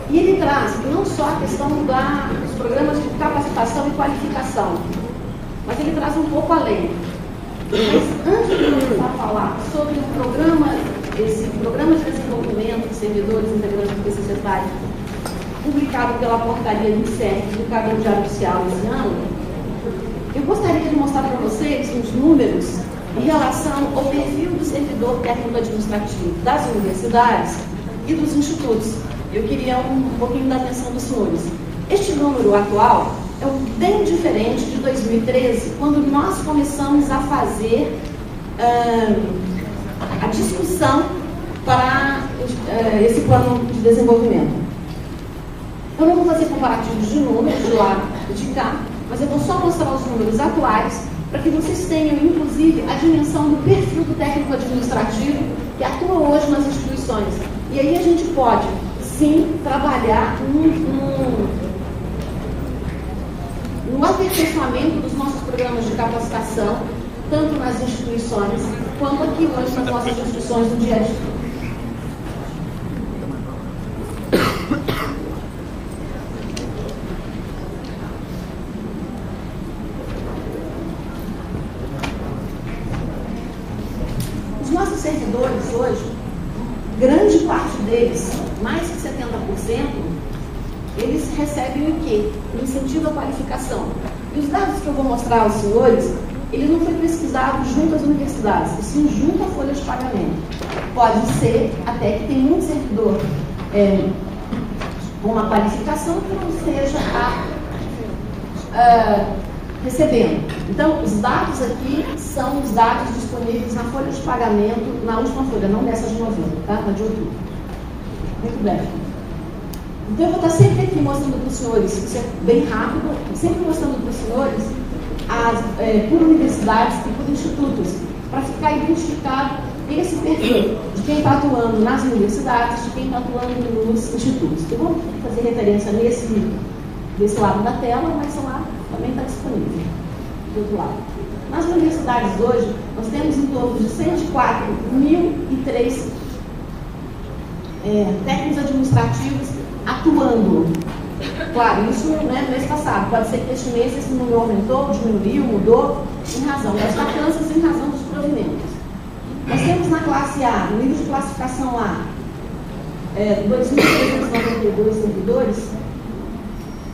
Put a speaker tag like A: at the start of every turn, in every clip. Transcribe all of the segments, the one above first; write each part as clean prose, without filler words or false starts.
A: E ele traz não só a questão dos programas de capacitação e qualificação, mas ele traz um pouco além. Mas antes de começar a falar sobre esse programa de desenvolvimento de servidores integrantes do PCCETAI, publicado pela portaria 27, publicada no Diário Oficial esse ano, eu gostaria de mostrar para vocês uns números em relação ao perfil do servidor técnico-administrativo das universidades e dos institutos. Eu queria um pouquinho da atenção dos senhores. Este número atual é bem diferente de 2013, quando nós começamos a fazer a discussão para esse plano de desenvolvimento. Eu não vou fazer comparativos de números de lá e de cá, mas eu vou só mostrar os números atuais para que vocês tenham, inclusive, a dimensão do perfil do técnico administrativo que atua hoje nas instituições. E aí a gente pode, sim, trabalhar no aperfeiçoamento dos nossos programas de capacitação, tanto nas instituições, quanto aqui hoje nas nossas instituições do dia a dia. Os nossos servidores hoje, grande parte deles, mais de 70%, eles recebem o quê? O incentivo à qualificação. E os dados que eu vou mostrar aos senhores, ele não foi pesquisado junto às universidades, e sim junto à folha de pagamento. Pode ser até que tenha um servidor com uma qualificação que não seja recebendo. Então, os dados aqui são os dados disponíveis na folha de pagamento, na última folha, não nessa de novembro, tá? Na de outubro. Muito breve. Então, eu vou estar sempre aqui mostrando para os senhores, isso é bem rápido, sempre mostrando para os senhores por universidades e por institutos, para ficar identificado esse perfil de quem está atuando nas universidades, de quem está atuando nos institutos. Eu vou fazer referência desse lado da tela, mas lá também está disponível, do outro lado. Nas universidades hoje, nós temos em torno de 104.003 técnicos administrativos atuando. Claro, isso não é mês passado. Pode ser que este mês esse número aumentou, diminuiu, mudou, em razão das vacanças e em razão dos provimentos. Nós temos na classe A, no nível de classificação A, 2.392 servidores,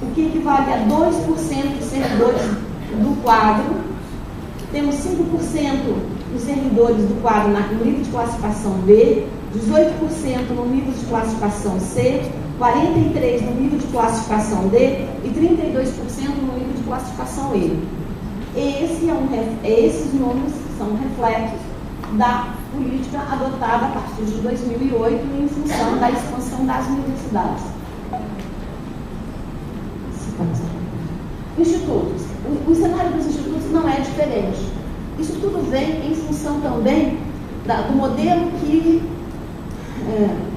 A: o que equivale a 2% dos servidores do quadro. Temos 5% dos servidores do quadro no nível de classificação B, 18% no nível de classificação C, 43% no nível de classificação D e 32% no nível de classificação E. Esses números são reflexos da política adotada a partir de 2008 em função da expansão das universidades. Institutos. O cenário dos institutos não é diferente. Isso tudo vem em função também do modelo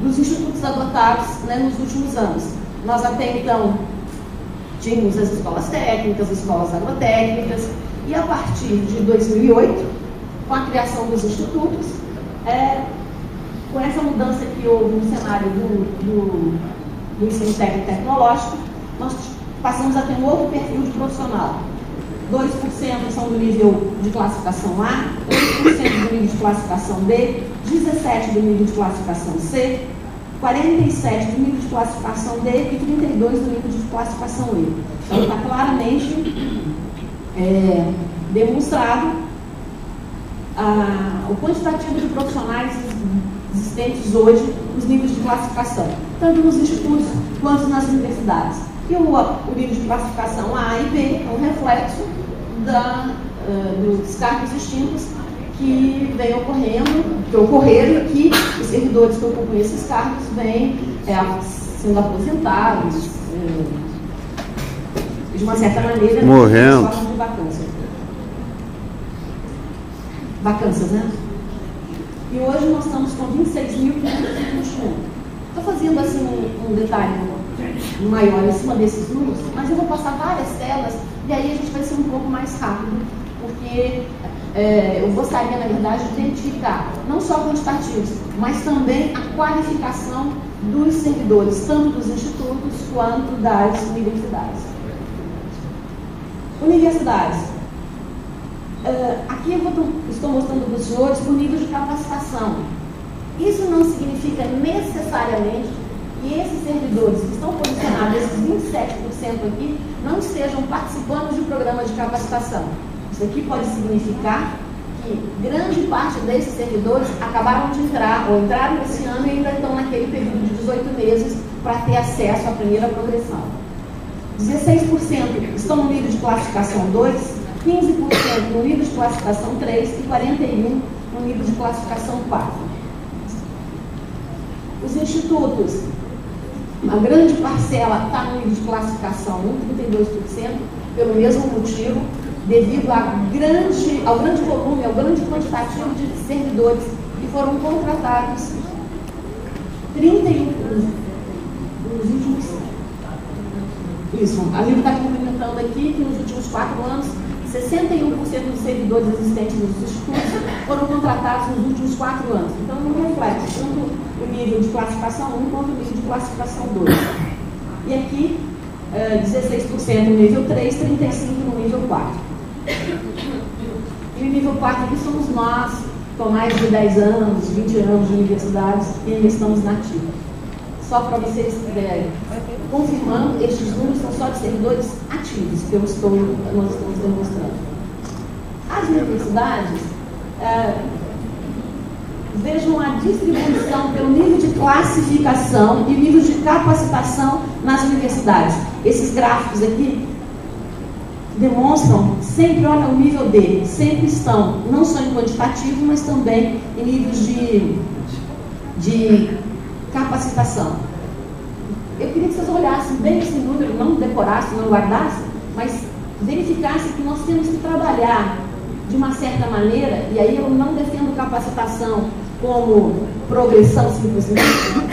A: dos institutos adotados, né, nos últimos anos. Nós até então tínhamos as escolas técnicas, as escolas agrotécnicas, e a partir de 2008, com a criação dos institutos, com essa mudança que houve no cenário do ensino técnico e tecnológico, nós passamos a ter um outro perfil de profissional. 2% são do nível de classificação A, 8% do nível de classificação B, 17% do nível de classificação C, 47% do nível de classificação D e 32% do nível de classificação E. Então está claramente demonstrado o quantitativo de profissionais existentes hoje nos níveis de classificação, tanto nos institutos quanto nas universidades. E o nível de classificação A e B é um reflexo dos cargos distintos que vem ocorreram e que os servidores que ocupam esses cargos vêm sendo aposentados, de uma certa maneira,
B: morrendo.
A: De vacâncias, né? E hoje nós estamos com 26.521. Estou fazendo assim um detalhe maior em cima desses números, mas eu vou passar várias telas e aí a gente vai ser um pouco mais rápido, porque eu gostaria, na verdade, de identificar não só quantitativos, mas também a qualificação dos servidores, tanto dos institutos quanto das universidades. Universidades. Aqui estou mostrando para os senhores o nível de capacitação. Isso não significa necessariamente que esses servidores que estão posicionados, esses 27% aqui, não estejam participando de programas de capacitação. Isso aqui pode significar que grande parte desses servidores acabaram de entrar, ou entraram esse ano e ainda estão naquele período de 18 meses para ter acesso à primeira progressão. 16% estão no nível de classificação 2, 15% no nível de classificação 3 e 41% no nível de classificação 4. Os institutos, uma grande parcela está no nível de classificação 1, 32%, pelo mesmo motivo, devido ao grande volume, ao grande quantitativo de servidores que foram contratados 31 nos últimos anos. Isso, a Lívia está comentando aqui que nos últimos 4 anos, 61% dos servidores existentes nos institutos foram contratados nos últimos 4 anos. Então, não reflete tanto o nível de classificação 1 quanto o nível de classificação 2. E aqui, 16% no nível 3, 35% no nível 4. E o nível 4 aqui somos nós, com mais de 10 anos, 20 anos de universidades, e ainda estamos na ativa. Só para vocês confirmando, estes números são só de servidores ativos, que nós estamos demonstrando. As universidades, vejam a distribuição pelo nível de classificação e nível de capacitação nas universidades. Esses gráficos aqui demonstram sempre, olha, o nível dele, sempre estão, não só em quantitativo, mas também em níveis de capacitação. Eu queria que vocês olhassem bem esse número, não decorassem, não guardassem, mas verificassem que nós temos que trabalhar de uma certa maneira, e aí eu não defendo capacitação como progressão simplesmente,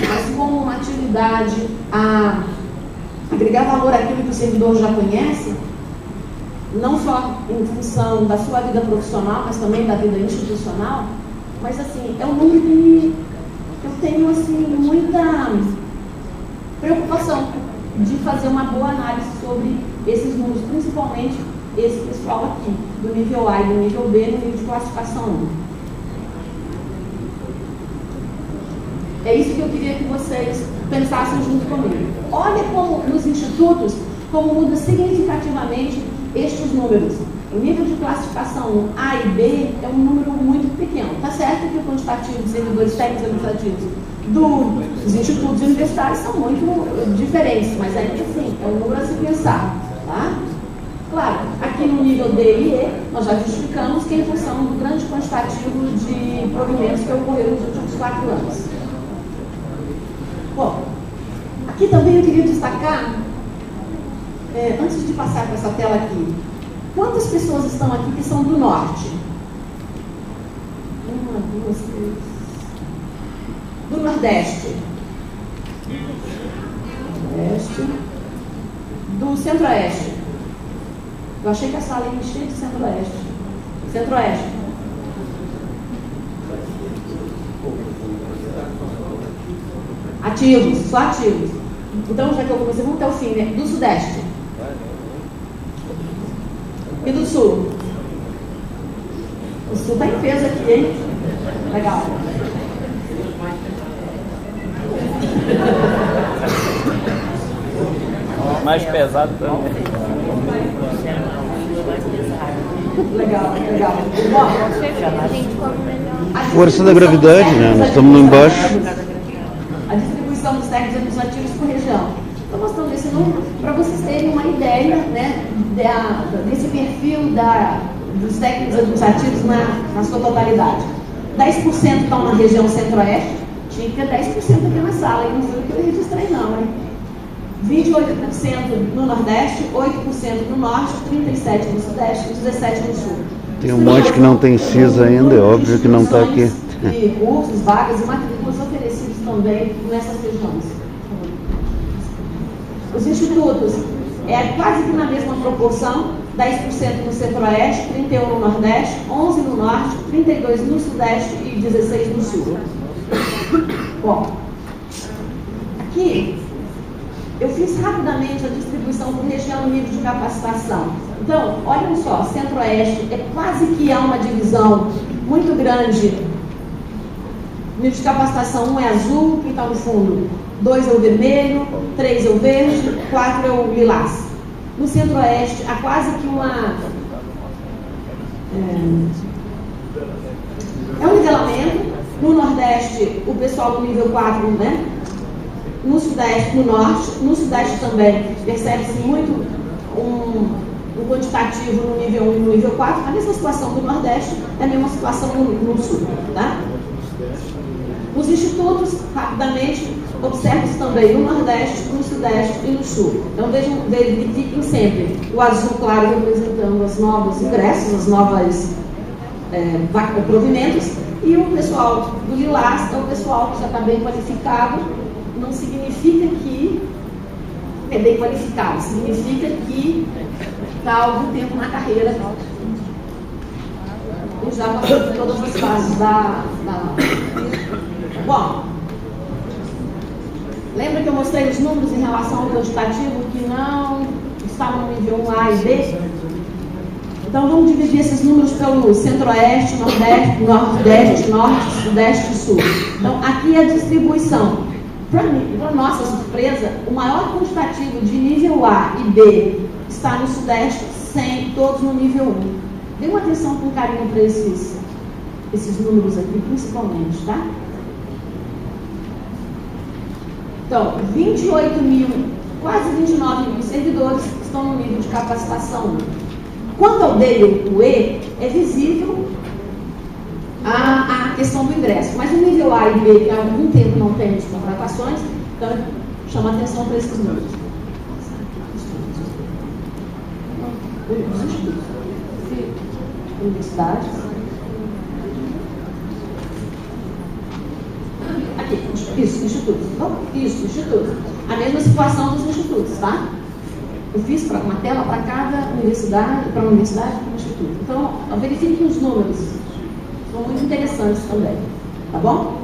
A: mas como uma atividade a agregar valor àquilo que o servidor já conhece, não só em função da sua vida profissional, mas também da vida institucional. Mas assim, é um número que eu tenho assim, muita preocupação de fazer uma boa análise sobre esses números, principalmente esse pessoal aqui, do nível A e do nível B, no nível de classificação 1. É isso que eu queria que vocês pensassem junto comigo. Olha como nos institutos, como muda significativamente estes números. O nível de classificação A e B é um número muito pequeno. Está certo que o quantitativo de servidores técnicos administrativos dos institutos universitários são muito diferentes, mas ainda assim, é um número a se pensar. Tá? Claro, aqui no nível D e E, nós já justificamos que é em função do grande quantitativo de provimentos que ocorreram nos últimos 4 anos. Bom, aqui também eu queria destacar, antes de passar para essa tela aqui, quantas pessoas estão aqui que são do norte? 1, 2, 3. Do nordeste? Nordeste. Do centro-oeste? Eu achei que a sala ia encher de centro-oeste. Centro-oeste? Ativos, só ativos. Então, já que eu comecei, vamos até o fim, né? Do sudeste? E do sul? O sul está em peso aqui, hein? Legal.
B: Mais pesado também.
A: Legal, legal. Bom,
C: força da gravidade, né? Nós estamos lá embaixo.
A: A distribuição dos técnicos administrativos por região. Estou mostrando esse número para vocês terem uma ideia, né, desse perfil dos técnicos administrativos na sua totalidade. 10% estão na região centro-oeste, tinha que ter 10% aqui na sala, e não foi o que eu registrei não, hein? 28% no nordeste, 8% no norte, 37% no sudeste e 17% no sul.
C: Tem um monte que não tem CIS ainda, é óbvio que não está aqui.
A: E cursos, vagas e matrículas oferecidos também nessas regiões. Os institutos, quase que na mesma proporção, 10% no centro-oeste, 31% no nordeste, 11% no norte, 32% no sudeste e 16% no sul. Bom, aqui eu fiz rapidamente rapidamente a distribuição por região e nível de capacitação. Então, olhem só, Centro-Oeste é quase que há uma divisão muito grande. O nível de capacitação 1 é azul, quem está no fundo, 2 é o vermelho, 3 é o verde, 4 é o lilás. No Centro-Oeste há quase que uma... É um nivelamento. No Nordeste, o pessoal do nível 4, né? No Sudeste, no Norte, no Sudeste também, percebe-se muito um quantitativo no nível 1 e no nível 4. A mesma situação do Nordeste é a mesma situação no Sul, tá? Os institutos, rapidamente, observam-se também no Nordeste, no Sudeste e no Sul. Então, verifiquem sempre o azul claro representando os novos ingressos, os novos provimentos, e o pessoal do lilás é o pessoal que já está bem qualificado. Não significa que é bem qualificado, significa que está há algum tempo na carreira e já passou por todas as fases da... Bom, lembra que eu mostrei os números em relação ao quantitativo que não estavam no nível 1A e B? Então vamos dividir esses números pelo Centro-Oeste, Nordeste, Norte, Sudeste e Sul. Então aqui é a distribuição. Para nossa surpresa, o maior quantitativo de nível A e B está no Sudeste, todos no nível 1. Dê uma atenção com carinho para esses números aqui, principalmente, tá? Então, 28 mil, quase 29 mil servidores estão no nível de capacitação 1. Quanto ao D e o E, é visível a questão do ingresso, mas no nível A e B, que há algum tempo não temos contratações, então chama atenção para esses números. Os institutos, universidades. Aqui, isso, institutos. Isso, institutos. A mesma situação dos institutos, tá? Eu fiz uma tela para cada universidade, para uma universidade e para um instituto. Então, verifiquem os números. São muito interessantes também, tá bom?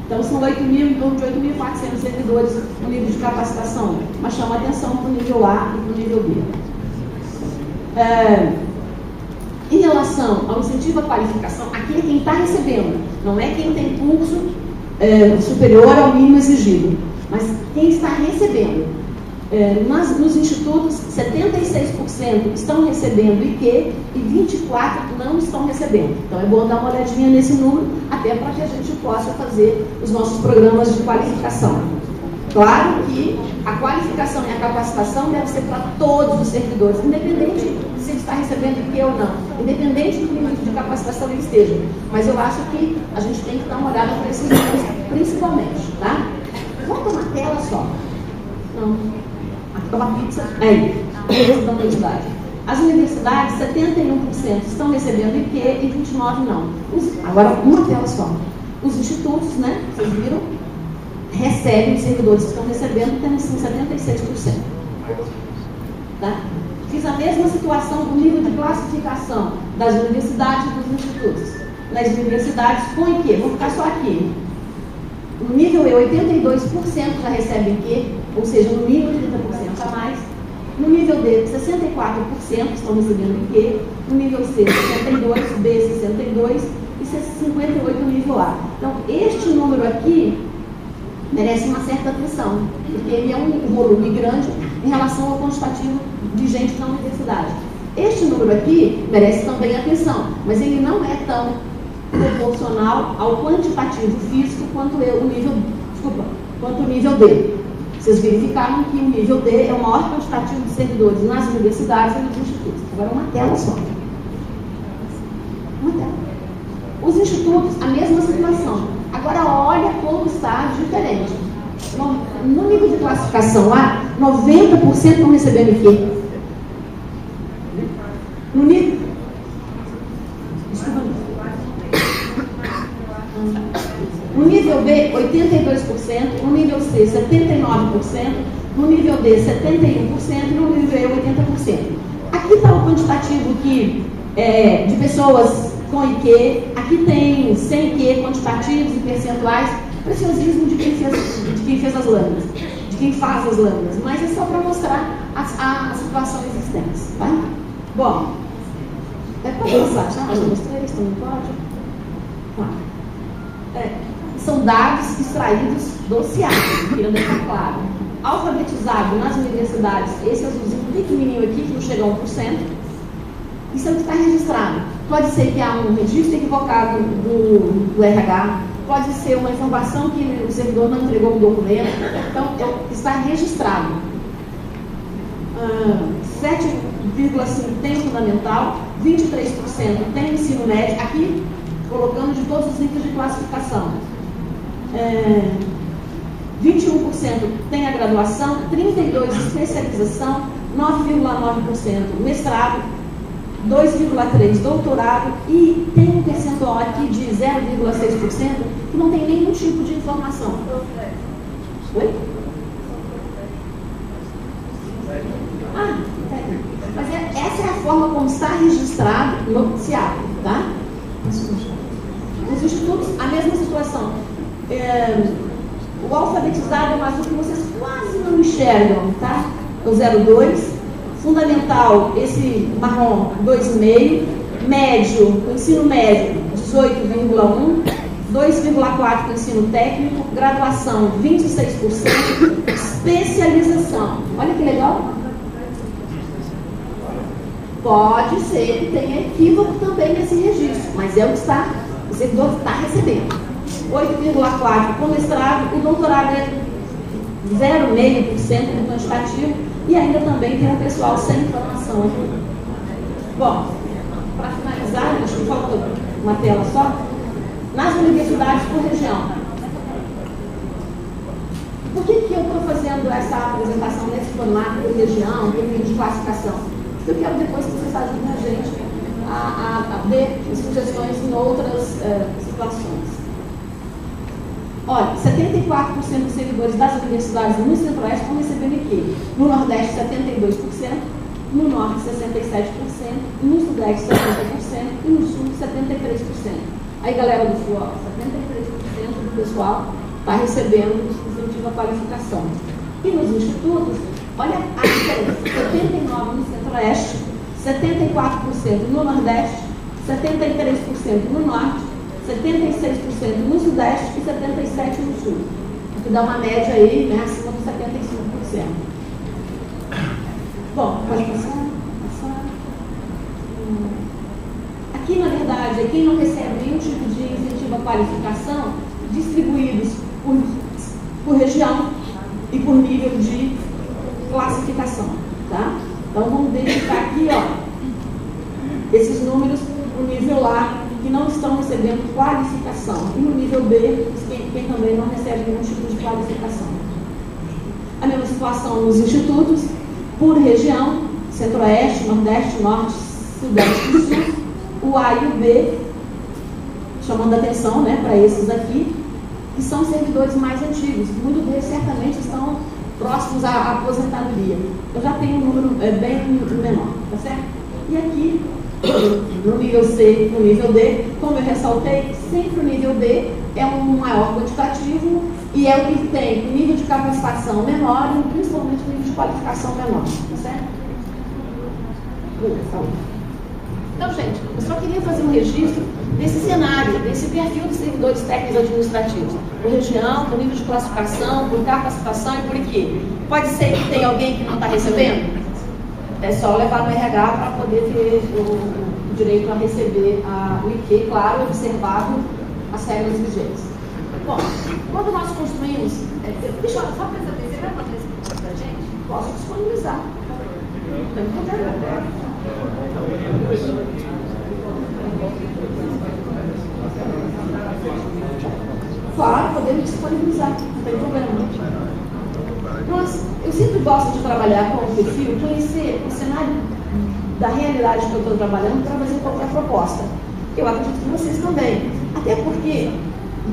A: Então são 8.000, em torno de 8.400 servidores no nível de capacitação, mas chama atenção para o nível A e para o nível B. Em relação ao incentivo à qualificação, aqui é quem está recebendo, não é quem tem curso superior ao mínimo exigido, mas quem está recebendo. Nos institutos, 76% estão recebendo IQ e 24% não estão recebendo. Então é bom dar uma olhadinha nesse número, até para que a gente possa fazer os nossos programas de qualificação. Claro que a qualificação e a capacitação deve ser para todos os servidores, independente se ele está recebendo IQ ou não, independente do nível de capacitação ele esteja. Mas eu acho que a gente tem que dar uma olhada para esses números, principalmente, tá? Vamos uma tela só. Não. Uma pizza, da universidade. As universidades, 71% estão recebendo IQ e 29% não. Agora, uma tela só. Os institutos, né, vocês viram, recebem, os servidores que estão recebendo, temos sim 76%. Tá? Fiz a mesma situação com o nível de classificação das universidades e dos institutos. Nas universidades, com IQ, vou ficar só aqui. No nível E, 82% já recebem IQ, ou seja, no nível 30% a mais. No nível D, 64% estão recebendo IQ. No nível C, 62%, B, 62% e 58% no nível A. Então, este número aqui merece uma certa atenção, porque ele é um volume grande em relação ao quantitativo de gente na universidade. Este número aqui merece também atenção, mas ele não é tão proporcional ao quantitativo físico quanto o nível D. Vocês verificaram que o nível D é o maior quantitativo de servidores nas universidades e nos institutos. Agora uma tela só. Uma tela. Os institutos, a mesma situação. Agora olha como está diferente. No nível de classificação A, 90% estão recebendo IQ. No nível... No nível B, 82%, no nível C, 79%, no nível D, 71% e no nível E, 80%. Aqui está o quantitativo de pessoas com IQ, aqui tem 100 IQ quantitativos e percentuais, preciosismo de quem fez as lâminas. de quem faz as lâminas, mas é só para mostrar a situação existente, tá? Bom, pode passar, já? Já mostrei, isso não pode? Tá. São dados extraídos do CIAP, queria deixar claro. Alfabetizado nas universidades, esse azulzinho pequenininho aqui, que não chega a 1%, isso é o que está registrado. Pode ser que há um registro equivocado do RH, pode ser uma informação que o servidor não entregou um documento, então está registrado. 7,5% tem fundamental, 23% tem ensino médio, aqui colocando de todos os níveis de classificação. 21% tem a graduação, 32% especialização, 9,9% mestrado, 2,3% doutorado e tem um percentual aqui de 0,6% que não tem nenhum tipo de informação. Oi? Mas essa é a forma como está registrado no CIAP, tá? Nos institutos, a mesma situação. O alfabetizado é um azul que vocês quase não enxergam, tá? O 0,2%. Fundamental, esse marrom, 2,5%. Médio, o ensino médio, 18,1%. 2,4% do ensino técnico. Graduação, 26%. Especialização. Olha que legal. Pode ser que tenha equívoco também nesse registro, mas é o que o servidor está recebendo. 8,4% com mestrado, o doutorado é 0,5% no quantitativo e ainda também tem um pessoal sem informação aqui. Bom, para finalizar, acho que falta uma tela só. Nas universidades por região. Por que eu estou fazendo essa apresentação nesse formato por região, por nível de classificação? Porque eu quero depois que vocês ajudem a gente a ver sugestões em outras situações. Olha, 74% dos servidores das universidades no Centro-Oeste estão recebendo aqui. No Nordeste, 72%, no Norte, 67%, no Sudeste, 70% e no Sul, 73%. Aí, galera do Sul, 73% do pessoal está recebendo incentivo à qualificação. E nos institutos, olha a diferença, 79% no Centro-Oeste, 74% no Nordeste, 73% no Norte, 76% no Sudeste e 77% no Sul. O que dá uma média aí, né, acima dos 75%. Bom, pode passar? Aqui, na verdade, é quem não recebe nenhum tipo de incentivo à qualificação, distribuídos por região e por nível de classificação, tá? Então, vamos verificar aqui, ó, esses números no nível A, que não estão recebendo qualificação. E no nível B, quem também não recebe nenhum tipo de qualificação. A mesma situação nos institutos, por região, Centro-Oeste, Nordeste, Norte, Sudeste e Sul. O A e o B, chamando a atenção, né, para esses aqui, que são servidores mais antigos. Muitos deles certamente estão próximos à aposentadoria. Eu já tenho um número bem menor, tá certo? E aqui, no nível C e no nível D, como eu ressaltei, sempre o nível D é um maior quantitativo e é o que tem o nível de capacitação menor e principalmente o nível de qualificação menor, tá certo? Então, gente, eu só queria fazer um registro desse cenário, desse perfil dos servidores técnicos administrativos, por região, por nível de classificação, por capacitação e por quê? Pode ser que tenha alguém que não está recebendo? É só levar no RH para poder ter o direito a receber o IP, claro, observado as regras vigentes. Bom, quando nós construímos... deixa eu só prestar atenção, você vai mandar isso para a gente? Posso disponibilizar. Não tem problema. Claro, podemos disponibilizar, não tem problema. Eu sempre gosto de trabalhar com o perfil, conhecer o cenário da realidade que eu estou trabalhando para fazer qualquer proposta. Eu acredito que vocês também. Até porque,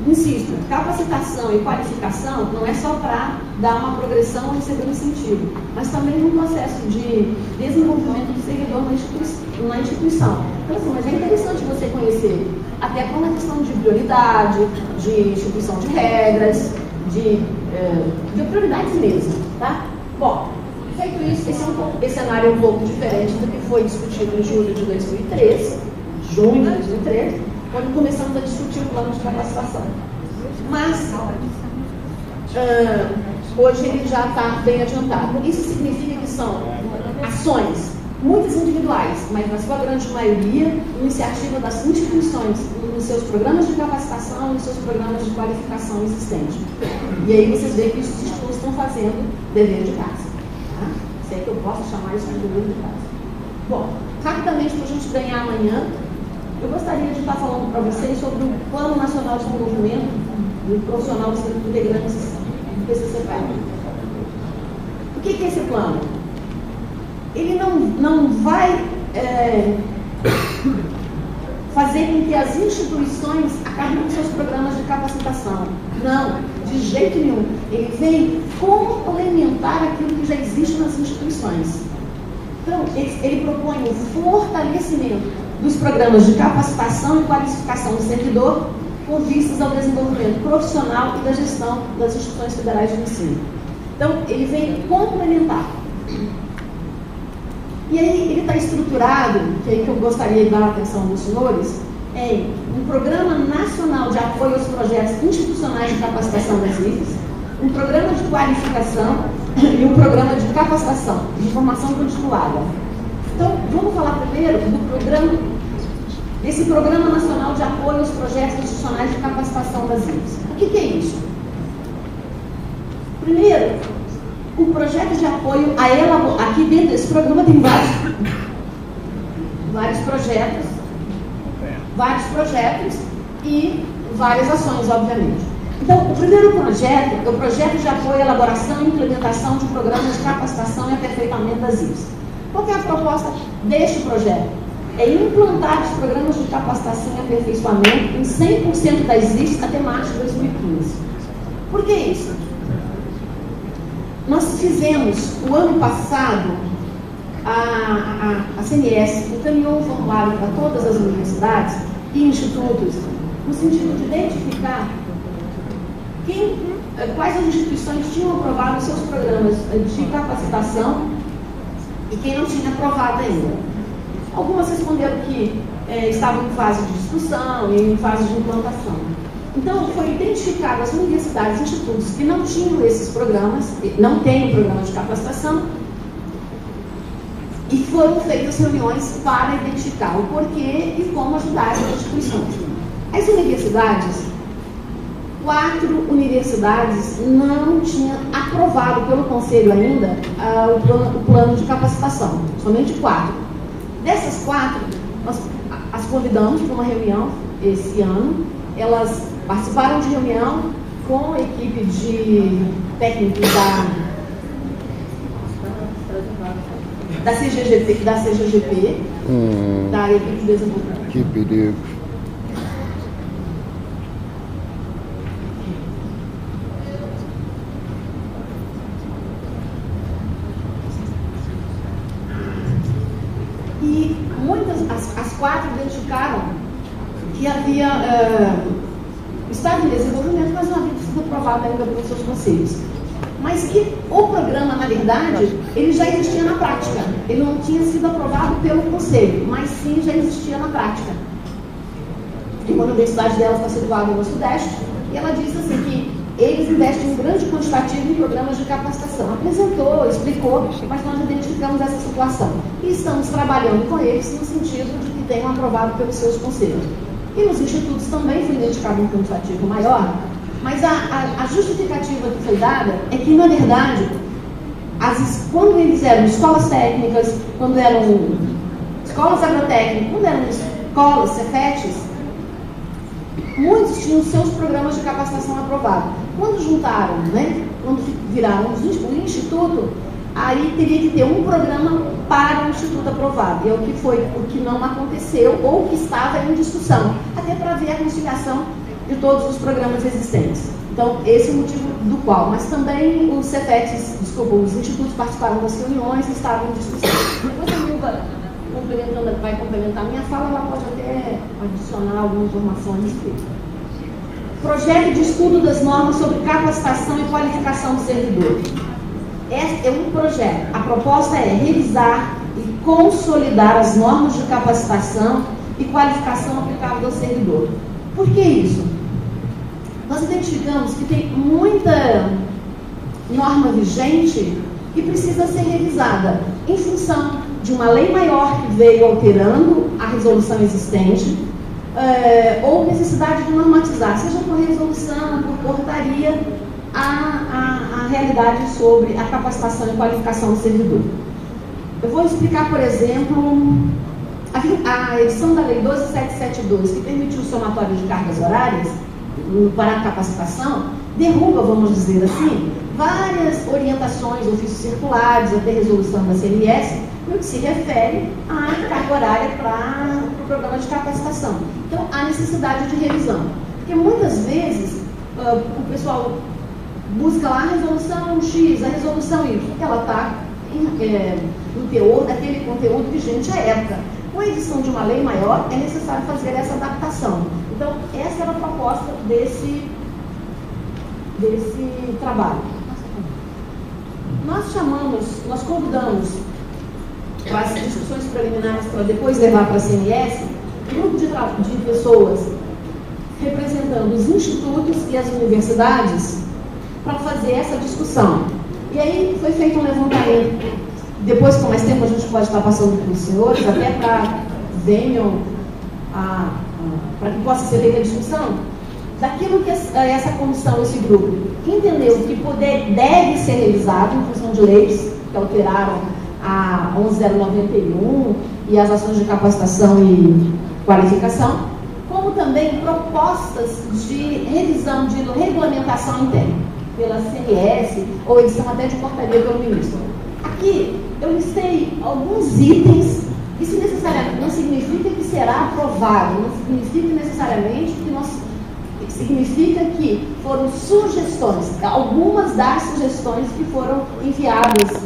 A: insisto, capacitação e qualificação não é só para dar uma progressão ou receber incentivo, mas também um processo de desenvolvimento do servidor na instituição. Então, assim, mas é interessante você conhecer, até por uma questão de prioridade, de instituição de regras, de prioridades mesmo, tá? Bom, feito isso, esse cenário é um pouco diferente do que foi discutido em julho de 2013, junho de 2013, quando começamos a discutir o plano de capacitação. Mas, hoje ele já está bem adiantado. Isso significa que são ações, muitas individuais, mas na sua grande maioria, iniciativa das instituições, nos seus programas de capacitação e nos seus programas de qualificação existentes. E aí vocês veem que os institutos estão fazendo dever de casa. Tá? Se é que eu posso chamar isso de dever de casa. Bom, rapidamente, para a gente ganhar amanhã, eu gostaria de estar falando para vocês sobre o Plano Nacional de Desenvolvimento do Profissional dos Integrantes do PCCPAE. O que é esse plano? Ele não vai fazer com que as instituições acabem com seus programas de capacitação. Não, de jeito nenhum. Ele vem complementar aquilo que já existe nas instituições. Então, ele propõe o fortalecimento dos programas de capacitação e qualificação do servidor com vistas ao desenvolvimento profissional e da gestão das instituições federais de ensino. Então, ele vem complementar. E aí ele está estruturado, que é aí que eu gostaria de dar a atenção dos senhores, em um Programa Nacional de Apoio aos Projetos Institucionais de Capacitação das IFES, um Programa de Qualificação e um Programa de Capacitação, de Formação Continuada. Então, vamos falar primeiro desse Programa Nacional de Apoio aos Projetos Institucionais de Capacitação das IFES. O que é isso? Primeiro, o projeto de apoio a ela, aqui dentro desse programa tem vários projetos e várias ações, obviamente. Então, o primeiro projeto é o projeto de apoio à elaboração e implementação de programas de capacitação e aperfeiçoamento das IFES. Qual é a proposta deste projeto? É implantar os programas de capacitação e aperfeiçoamento em 100% das IFES até março de 2015. Por que isso? Nós fizemos, o ano passado, a CNS encaminhou um formulário para todas as universidades e institutos, no sentido de identificar quais as instituições tinham aprovado os seus programas de capacitação e quem não tinha aprovado ainda. Algumas responderam que estavam em fase de discussão e em fase de implantação. Então, foi identificado as universidades e institutos que não tinham esses programas, não têm um programa de capacitação, e foram feitas reuniões para identificar o porquê e como ajudar essas instituições. As universidades, 4 universidades não tinham aprovado pelo Conselho ainda o plano de capacitação, somente 4. Dessas 4, nós as convidamos para uma reunião esse ano. Elas participaram de reunião com a equipe de técnicos da CGGP, da equipe de desenvolvimento.
C: Que perigo.
A: E as 4 identificaram que havia estado em desenvolvimento, mas não havia sido aprovado ainda pelos seus conselhos. Mas que o programa, na verdade, ele já existia na prática. Ele não tinha sido aprovado pelo conselho, mas sim já existia na prática. E uma universidade dela está situada no Sudeste, e ela disse assim que eles investem um grande quantitativo em programas de capacitação. Apresentou, explicou, mas nós identificamos essa situação. E estamos trabalhando com eles no sentido de que tenham aprovado pelos seus conselhos. E nos institutos também foi identificado um quantitativo maior, mas a justificativa que foi dada é que, na verdade, quando eles eram escolas técnicas, quando eram escolas agrotécnicas, quando eram escolas, Cefetes, muitos tinham seus programas de capacitação aprovados. Quando juntaram, quando viraram o instituto, aí teria que ter um programa para o instituto aprovado. E é o que não aconteceu ou que estava em discussão, até para ver a conciliação de todos os programas existentes. Então, esse é o motivo do qual. Mas também os Cefetes, os institutos participaram das reuniões e estavam em discussão. Depois a Milva vai complementar a minha fala, ela pode até adicionar alguma informação a respeito. projeto de estudo das normas sobre capacitação e qualificação do servidor. Este é um projeto. A proposta é revisar e consolidar as normas de capacitação e qualificação aplicável ao servidor. Por que isso? Nós identificamos que tem muita norma vigente que precisa ser revisada em função de uma lei maior que veio alterando a resolução existente, ou necessidade de normatizar, seja por resolução, por portaria, a realidade sobre a capacitação e qualificação do servidor. Eu vou explicar, por exemplo, a edição da Lei 12.772, que permitiu o somatório de cargas horárias para a capacitação, derruba, vamos dizer assim, várias orientações, ofícios circulares, até resolução da CNS, no que se refere à carga horária para o programa de capacitação. Então, há necessidade de revisão. Porque muitas vezes o pessoal busca lá a resolução X, a resolução Y, porque ela está no teor daquele conteúdo vigente à época. Com a edição de uma lei maior, é necessário fazer essa adaptação. Então, essa era a proposta desse trabalho. Nós convidamos para as discussões preliminares, para depois levar para a CNS, um grupo de pessoas representando os institutos e as universidades para fazer essa discussão. E aí foi feito um levantamento. Depois, com mais tempo, a gente pode estar passando para os senhores, até para venham, para que possa ser feita a discussão, daquilo que essa comissão, esse grupo, entendeu que deve ser revisado em função de leis que alteraram a 11.091 e as ações de capacitação e qualificação, como também propostas de revisão de regulamentação interna, pela CNS, ou edição até de portaria pelo ministro. Aqui eu listei alguns itens. Isso necessariamente não significa que será aprovado, não significa necessariamente que significa que foram sugestões, algumas das sugestões que foram enviadas